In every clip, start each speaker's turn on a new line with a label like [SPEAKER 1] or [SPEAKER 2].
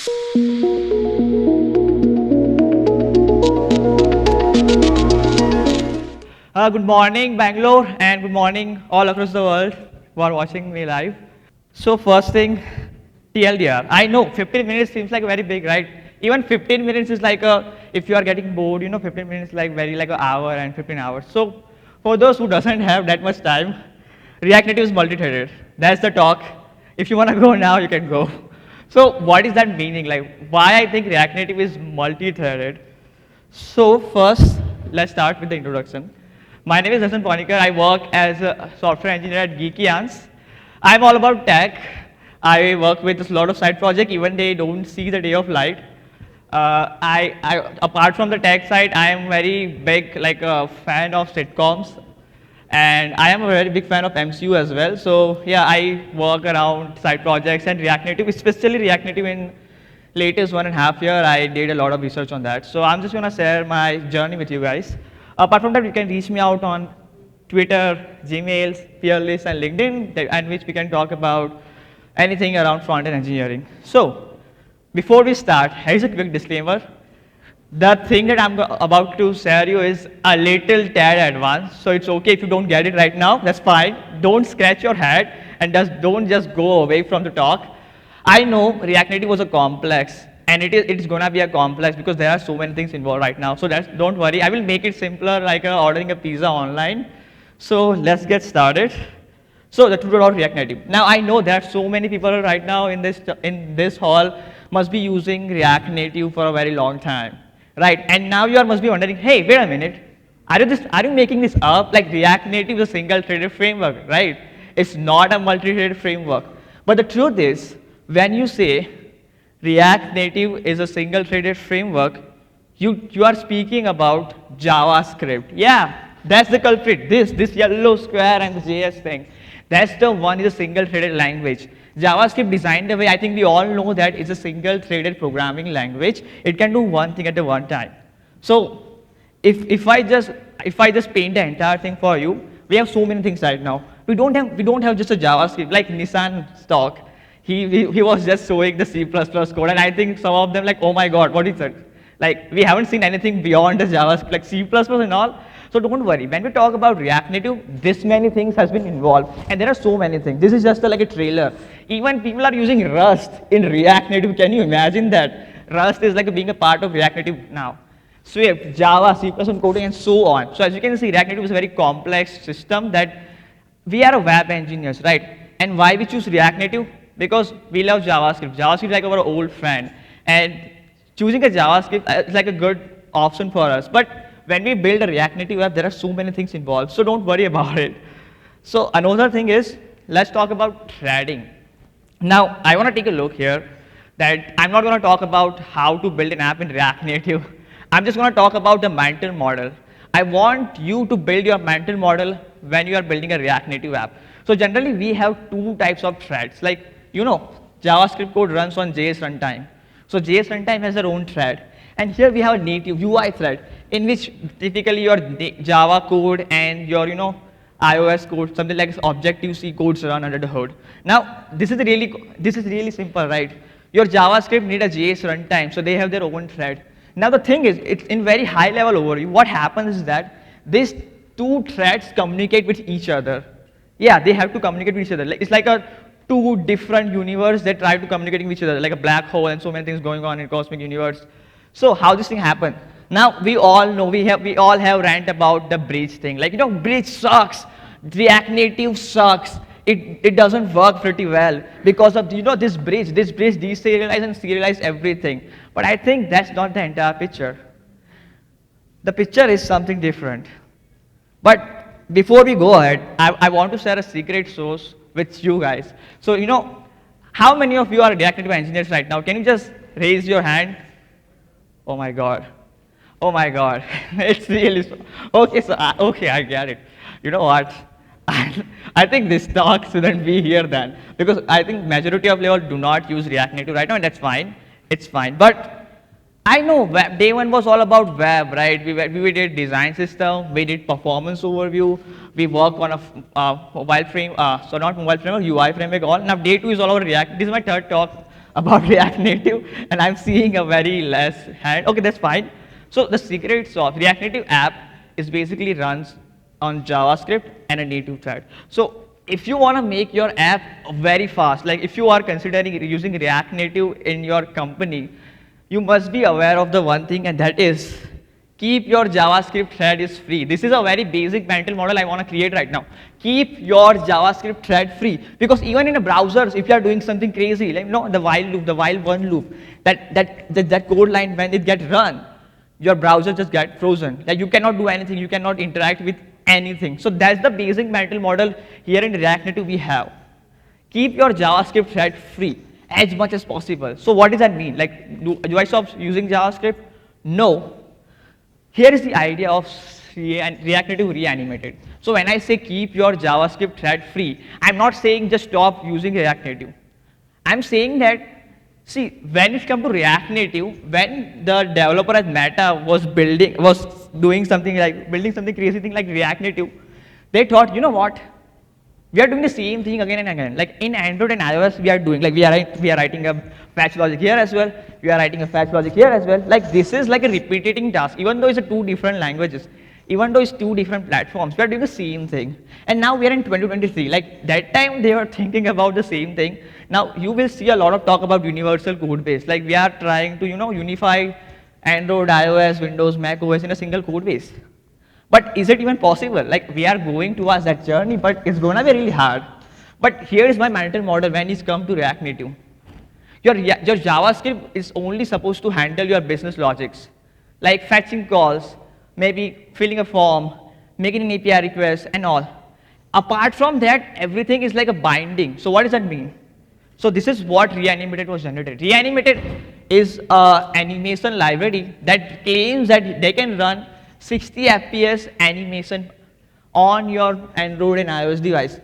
[SPEAKER 1] Good morning, Bangalore, and good morning all across the world who are watching me live. So first thing, TLDR. I know 15 minutes seems like very big, right? Even 15 minutes is like if you are getting bored, 15 minutes like very like an hour and 15 hours. So for those who doesn't have that much time, React Native is multi-threaded. That's the talk. If you want to go now, you can go. So what is that meaning? Like why I think React Native is multi-threaded? So first, let's start with the introduction. My name is Darshan Ponikar. I work as a software engineer at Geekyans. I'm all about tech. I work with a lot of side projects, even they don't see the day of light. Apart from the tech side, I am very big, like a fan of sitcoms, and I am a very big fan of MCU as well. So yeah, I work around side projects and React Native, especially React Native in latest 1.5 year. I did a lot of research on that. So I'm just gonna share my journey with you guys. Apart from that, you can reach me out on Twitter, Gmails, Fearless, and LinkedIn, and which we can talk about anything around front-end engineering. So before we start, here's a quick disclaimer. The thing that I'm about to share you is a little tad advanced, so it's okay if you don't get it right now, that's fine. Don't scratch your head and don't just go away from the talk. I know React Native was a complex, and it's gonna be a complex because there are so many things involved right now. So don't worry, I will make it simpler like ordering a pizza online. So let's get started. So the truth about React Native. Now I know there are so many people right now in this hall must be using React Native for a very long time, right? And now you must be wondering, hey, wait a minute, are you making this up? Like React Native is a single-threaded framework, right? It's not a multi-threaded framework. But the truth is, when you say React Native is a single-threaded framework, you are speaking about JavaScript. Yeah, that's the culprit. This yellow square and the JS thing. That's the one is a single-threaded language. JavaScript designed the way, I think we all know that it's a single-threaded programming language. It can do one thing at the one time. So if I just paint the entire thing for you, we have so many things right now. We don't have just a JavaScript like Nissan stock. He was just showing the C++ code, and I think some of them like, oh my god, what is it? Like we haven't seen anything beyond the JavaScript, like C++ and all. So don't worry, when we talk about React Native, this many things has been involved, and there are so many things. This is just like a trailer. Even people are using Rust in React Native. Can you imagine that? Rust is like being a part of React Native now. Swift, Java, C++ coding, and so on. So as you can see, React Native is a very complex system that we are web engineers, right? And why we choose React Native? Because we love JavaScript. JavaScript is like our old friend, and choosing a JavaScript is like a good option for us. But when we build a React Native app, there are so many things involved, so don't worry about it. So another thing is, let's talk about threading. Now, I want to take a look here that I'm not going to talk about how to build an app in React Native. I'm just going to talk about the mental model. I want you to build your mental model when you are building a React Native app. So generally, we have two types of threads. Like, JavaScript code runs on JS runtime. So JS runtime has their own thread. And here we have a native UI thread, in which typically your Java code and your iOS code, something like Objective-C codes run under the hood. Now this is really simple, right? Your JavaScript need a JS runtime, so they have their own thread. Now the thing is, it's in very high level overview. What happens is that these two threads communicate with each other. Yeah, they have to communicate with each other. It's like a two different universe that try to communicate with each other, like a black hole and so many things going on in cosmic universe. So how this thing happen? Now we all know, we all have rant about the bridge thing. Like, bridge sucks. React Native sucks. It doesn't work pretty well because of this bridge. This bridge deserialize and serialize everything. But I think that's not the entire picture. The picture is something different. But before we go ahead, I want to share a secret source with you guys. So how many of you are React Native engineers right now? Can you just raise your hand? Oh my god. Oh my god. It's really okay. So okay, I get it. You know what? I think this talk shouldn't be here then, because I think majority of people do not use React Native right now, and that's fine. It's fine. But I know day one was all about web, right? We did design system, we did performance overview, we work on a mobile frame, so not mobile framework, UI framework, all. Now day two is all about React. This is my third talk about React Native, and I'm seeing a very less hand. Okay, that's fine. So the secrets of React Native app is basically runs on JavaScript and a native thread. So if you want to make your app very fast, like if you are considering using React Native in your company, you must be aware of the one thing, and that is keep your JavaScript thread is free. This is a very basic mental model I want to create right now. Keep your JavaScript thread free, because even in a browsers, if you are doing something crazy, like the while loop, the while one loop, that code line, when it gets run, your browser just get frozen. Like you cannot do anything, you cannot interact with anything. So that's the basic mental model here in React Native we have. Keep your JavaScript thread free as much as possible. So what does that mean? Like, do I stop using JavaScript? No. Here is the idea of React Native reanimated. So when I say keep your JavaScript thread free, I'm not saying just stop using React Native. I'm saying that, see, when it comes to React Native, when the developer at Meta was doing something like building something crazy thing like React Native, they thought, you know what? We are doing the same thing again and again. Like in Android and iOS, we are doing, like we are writing a fetch logic here as well. We are writing a fetch logic here as well. Like this is like a repeating task, even though it's two different languages, even though it's two different platforms, we are doing the same thing. And now we are in 2023. Like that time they were thinking about the same thing. Now you will see a lot of talk about universal code base. Like we are trying to, unify Android, iOS, Windows, Mac OS in a single code base. But is it even possible? Like we are going towards that journey, but it's gonna be really hard. But here is my mental model when it's come to React Native. Your JavaScript is only supposed to handle your business logics, like fetching calls, maybe filling a form, making an API request, and all. Apart from that, everything is like a binding. So what does that mean? So this is what Reanimated was generated. Reanimated is an animation library that claims that they can run 60 FPS animation on your Android and iOS device.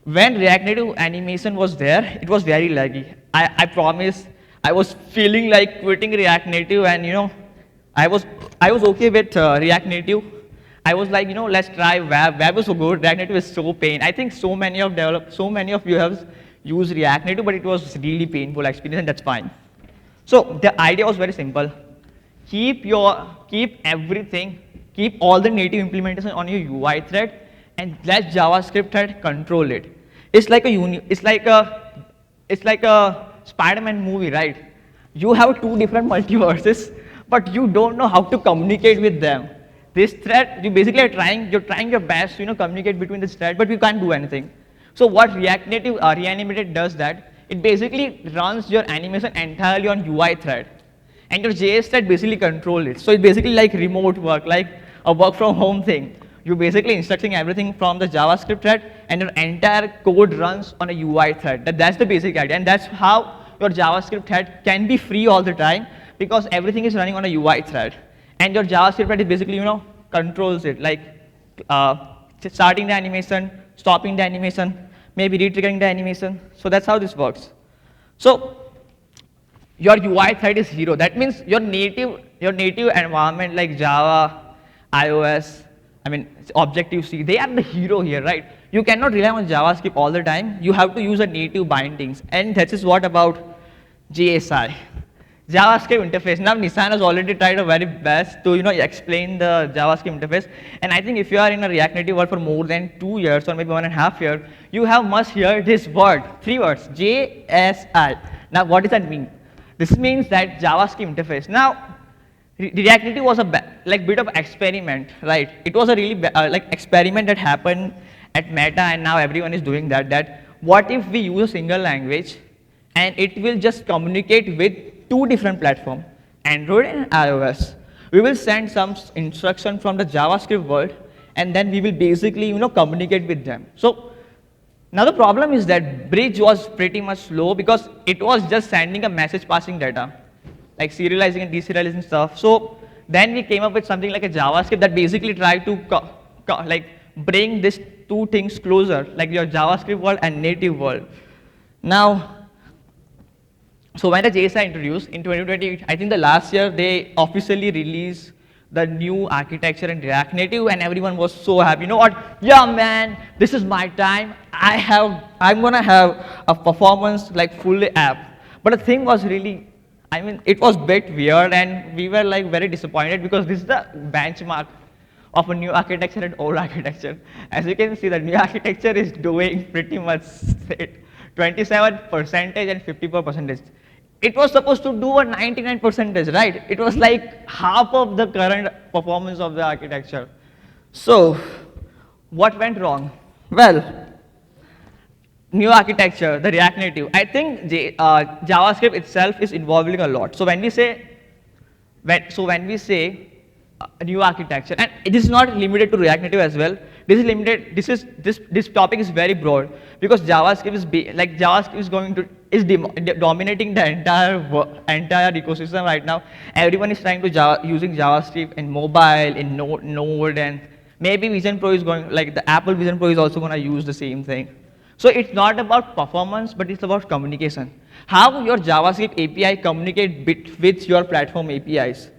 [SPEAKER 1] When React Native animation was there, it was very laggy. I promise, I was feeling like quitting React Native, and I was okay with React Native. I was like, let's try web. Web is so good. React Native is so pain. I think so many of you have used React Native, but it was really painful experience, and that's fine. So the idea was very simple. Keep everything, keep all the native implementation on your UI thread, and let JavaScript thread control it. It's like a Spider-Man movie, right? You have two different multiverses, but you don't know how to communicate with them. This thread, you basically you're trying your best to communicate between this thread, but you can't do anything. So what React Native Reanimated does that, it basically runs your animation entirely on UI thread, and your JS thread basically control it. So it's basically like remote work, like a work from home thing. You're basically instructing everything from the JavaScript thread, and your entire code runs on a UI thread. That's the basic idea, and that's how your JavaScript thread can be free all the time, because everything is running on a UI thread, and your JavaScript thread is basically controls it, like starting the animation, stopping the animation, maybe retriggering the animation. So that's how this works. So your UI thread is hero. That means your native environment like Java, iOS, Objective-C, they are the hero here, right? You cannot rely on JavaScript all the time. You have to use a native bindings, and that is what about JSI, JavaScript interface. Now Nissan has already tried her very best to explain the JavaScript interface, and I think if you are in a React Native world for more than 2 years or maybe 1.5 years, you must hear this word, 3 words, JSI. Now what does that mean? This means that JavaScript interface. Now React Native was a bit of experiment, right? It was a really experiment that happened at Meta, and now everyone is doing that. That what if we use a single language and it will just communicate with two different platforms, Android and iOS. We will send some instruction from the JavaScript world, and then we will basically communicate with them. So now the problem is that bridge was pretty much slow, because it was just sending a message passing data, like serializing and deserializing stuff. So then we came up with something like a JavaScript that basically tried to bring these two things closer, like your JavaScript world and native world. Now, so when the JSI introduced in 2020, I think the last year they officially released the new architecture in React Native, and everyone was so happy. You know what? Yeah, man, this is my time. I'm gonna have a performance like full app. But the thing was really, I mean, it was a bit weird, and we were like very disappointed because this is the benchmark of a new architecture and old architecture. As you can see, the new architecture is doing pretty much 27 percentage and 54 percentage. It was supposed to do a 99 percentage, right? It was like half of the current performance of the architecture. So, what went wrong? Well, new architecture, the React Native. I think JavaScript itself is evolving a lot. So when we say, a new architecture, and this is not limited to React Native as well. This is limited. This topic is very broad because JavaScript is dominating the entire ecosystem right now. Everyone is trying to using JavaScript in mobile, in Node, and maybe Vision Pro is going, like the Apple Vision Pro is also going to use the same thing. So it's not about performance, but it's about communication. How your JavaScript API communicate with your platform APIs.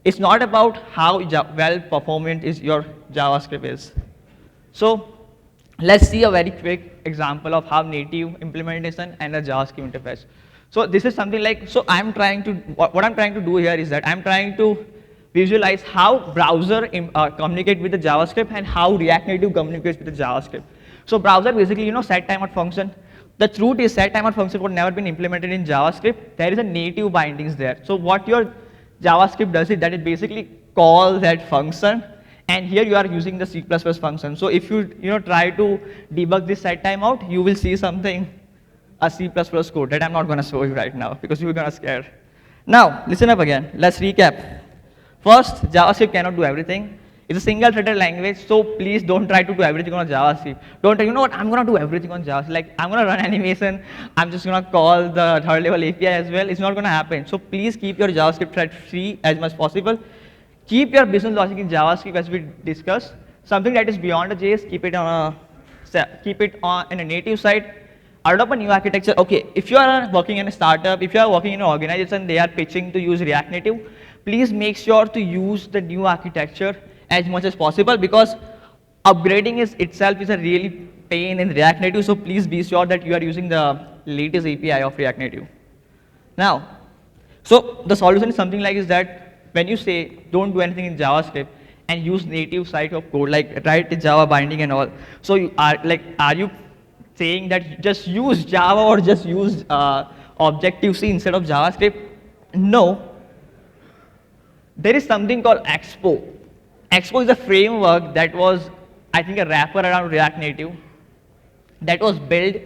[SPEAKER 1] It's not about how well performant is your JavaScript is. So let's see a very quick example of how native implementation and a JavaScript interface. So this is something like, so what I'm trying to do here is that I'm trying to visualize how browser communicate with the JavaScript and how React Native communicates with the JavaScript. So browser basically, set timeout function. The truth is set timeout function would never been implemented in JavaScript. There is a native bindings there. So what your JavaScript does is that it basically calls that function, and here you are using the C++ function. So if you try to debug this set timeout, you will see something, a C++ code that I'm not going to show you right now because you're going to scare. Now listen up again. Let's recap. First, JavaScript cannot do everything. It's a single-threaded language, so please don't try to do everything on JavaScript. Don't try, you know what, I'm going to do everything on JavaScript. Like, I'm going to run animation, I'm just going to call the third-level API as well. It's not going to happen. So please keep your JavaScript thread free as much as possible. Keep your business logic in JavaScript as we discussed. Something that is beyond the JS, keep it on a native side. Adopt a new architecture. Okay, if you are working in a startup, if you are working in an organization, they are pitching to use React Native, please make sure to use the new architecture as much as possible because upgrading itself is a really pain in React Native, so please be sure that you are using the latest API of React Native. Now, so the solution is something like is that when you say don't do anything in JavaScript and use native side of code, like write the Java binding and all, so are you saying that just use Java or just use Objective-C instead of JavaScript? No. There is something called Expo. Expo is a framework that was, I think, a wrapper around React Native that was built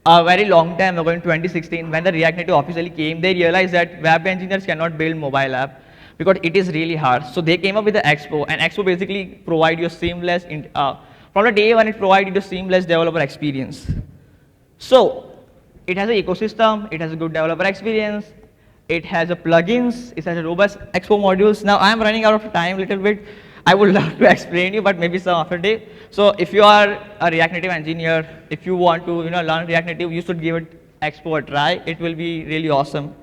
[SPEAKER 1] a very long time ago in 2016 when the React Native officially came. They realized that web engineers cannot build mobile app because it is really hard. So they came up with the Expo, and Expo basically provide you seamless, from the day one it provided you seamless developer experience. So it has an ecosystem, it has a good developer experience, it has a plugins, it has a robust Expo modules. Now I am running out of time a little bit. I would love to explain you, but maybe some other day. So if you are a React Native engineer, if you want to learn React Native, you should give it Expo a try. It will be really awesome.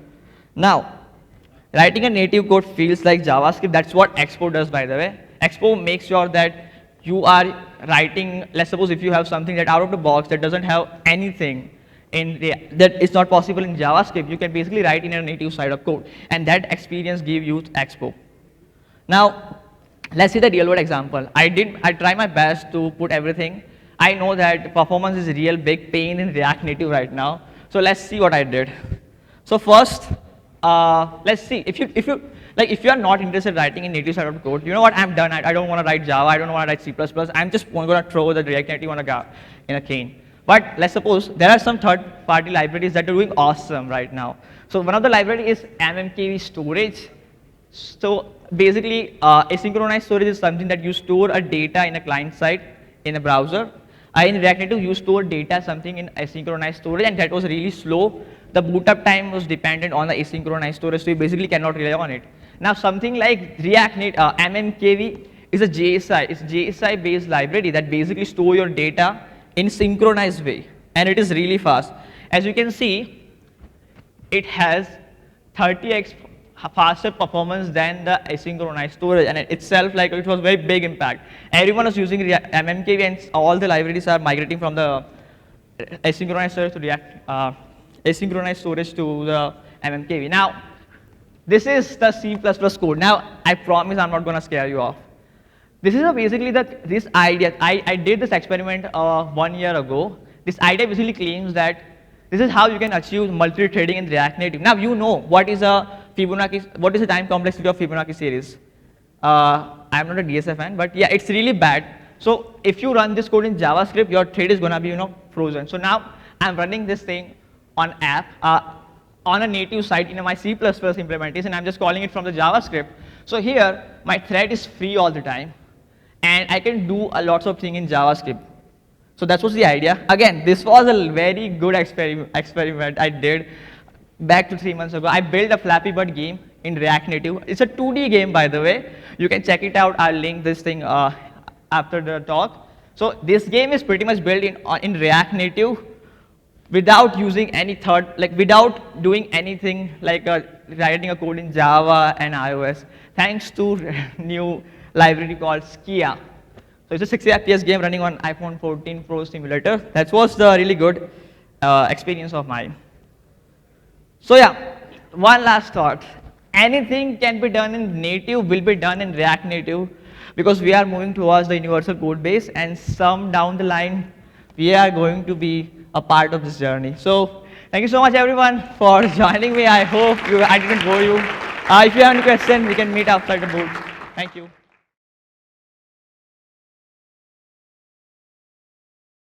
[SPEAKER 1] Now, writing a native code feels like JavaScript. That's what Expo does, by the way. Expo makes sure that you are writing, let's suppose if you have something that out of the box that doesn't have anything that is not possible in JavaScript, you can basically write in a native side of code, and that experience gives you Expo. Now, let's see the real world example. I try my best to put everything. I know that performance is a real big pain in React Native right now. So let's see what I did. So first, let's see if you are not interested in writing in native side of code, you know what, I'm done. I don't want to write Java. I don't want to write C++. I'm just going to throw the React Native in a cane. But let's suppose there are some third-party libraries that are doing awesome right now. So one of the libraries is MMKV storage. So basically, asynchronous storage is something that you store a data in a client side in a browser. In React Native, you store data something in asynchronous storage, and that was really slow. The boot up time was dependent on the asynchronous storage, so you basically cannot rely on it. Now, something like React Native, MMKV is a JSI. It's JSI based library that basically store your data in synchronized way, and it is really fast. As you can see, it has 30x faster performance than the asynchronous storage, and itself, like, it was very big impact. Everyone was using MMKV, and all the libraries are migrating from the asynchronous storage to React asynchronous storage to the MMKV. Now, this is the C++ code. Now, I promise I'm not going to scare you off. This is basically this idea. I did this experiment 1 year ago. This idea basically claims that this is how you can achieve multi-threading in React Native. Now, you know what is what is the time complexity of Fibonacci series. I'm not a DSA fan, but yeah, it's really bad. So if you run this code in JavaScript, your thread is gonna be frozen. So now I'm running this thing on app on a native site in my C++ implementation. I'm just calling it from the JavaScript. So here my thread is free all the time, and I can do a lots of things in JavaScript. So that was the idea. Again, this was a very good experiment I did back to 3 months ago. I built a Flappy Bird game in React Native. It's a 2D game, by the way. You can check it out. I'll link this thing after the talk. So this game is pretty much built in React Native without using any without doing anything like writing a code in Java and iOS, thanks to new library called Skia. So it's a 60 FPS game running on iPhone 14 Pro simulator. That was the really good experience of mine. So yeah, one last thought. Anything can be done in native will be done in React Native, because we are moving towards the universal code base, and some down the line we are going to be a part of this journey. So thank you so much everyone for joining me. I hope I didn't bore you. If you have any questions, we can meet outside the booth. Thank you.